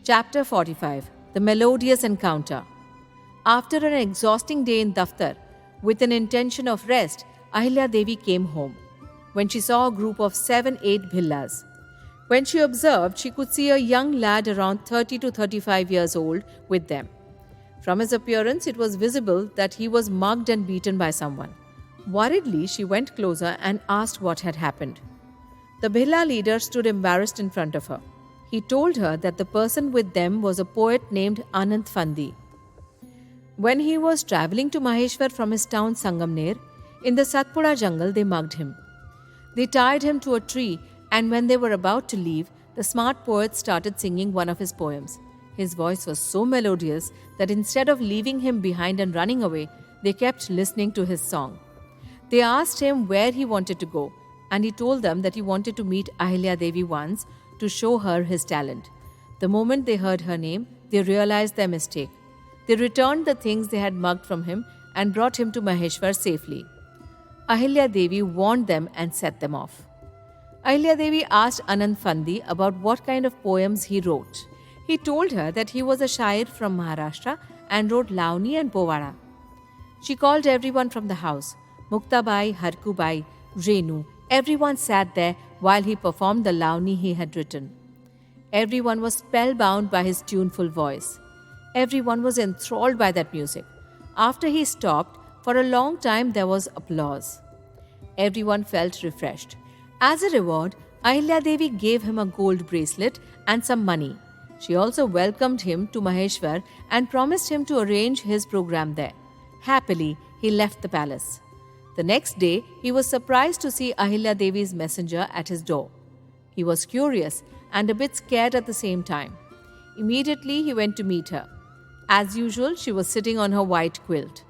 Chapter 45 The Melodious Encounter. After an exhausting day in Daftar, with an intention of rest, Ahilya Devi came home. When she saw a group of 7-8 bhillas. When she observed, she could see a young lad around 30 to 35 years old with them. From his appearance, it was visible that he was mugged and beaten by someone. Worriedly, she went closer and asked what had happened. The bhilla leader stood embarrassed in front of her. He told her that the person with them was a poet named Anand Fandi. When he was travelling to Maheshwar from his town Sangamner, in the Satpura jungle they mugged him. They tied him to a tree, and when they were about to leave, the smart poet started singing one of his poems. His voice was so melodious that instead of leaving him behind and running away, they kept listening to his song. They asked him where he wanted to go, and he told them that he wanted to meet Ahilya Devi once to show her his talent. The moment they heard her name, they realized their mistake. They returned the things they had mugged from him and brought him to Maheshwar safely. Ahilya Devi warned them and set them off. Ahilya Devi asked Anand Fandi about what kind of poems he wrote. He told her that he was a shair from Maharashtra and wrote Lavani and Povara. She called everyone from the house. Muktabai, Harkubai, Renu, everyone sat there while he performed the Lavani he had written. Everyone was spellbound by his tuneful voice. Everyone was enthralled by that music. After he stopped, for a long time there was applause. Everyone felt refreshed. As a reward, Ahilya Devi gave him a gold bracelet and some money. She also welcomed him to Maheshwar and promised him to arrange his program there. Happily, he left the palace. The next day, he was surprised to see Ahilya Devi's messenger at his door. He was curious and a bit scared at the same time. Immediately, he went to meet her. As usual, she was sitting on her white quilt.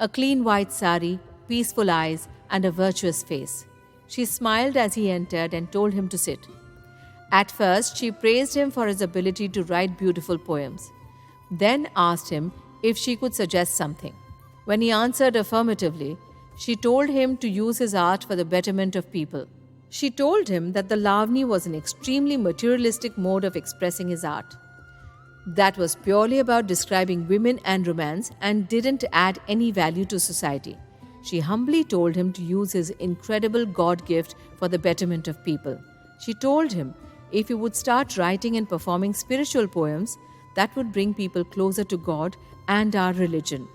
A clean white sari, peaceful eyes, and a virtuous face. She smiled as he entered and told him to sit. At first, she praised him for his ability to write beautiful poems. Then asked him if she could suggest something. When he answered affirmatively, she told him to use his art for the betterment of people. She told him that the Lavani was an extremely materialistic mode of expressing his art. That was purely about describing women and romance and didn't add any value to society. She humbly told him to use his incredible God gift for the betterment of people. She told him if he would start writing and performing spiritual poems, that would bring people closer to God and our religion.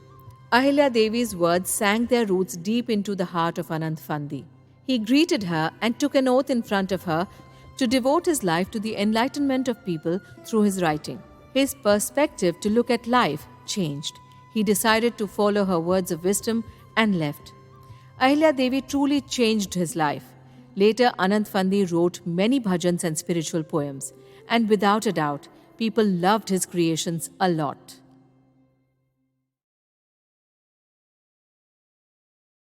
Ahilya Devi's words sank their roots deep into the heart of Anand Fandi. He greeted her and took an oath in front of her to devote his life to the enlightenment of people through his writing. His perspective to look at life changed. He decided to follow her words of wisdom and left. Ahilya Devi truly changed his life. Later, Anand Fandi wrote many bhajans and spiritual poems, and without a doubt, people loved his creations a lot.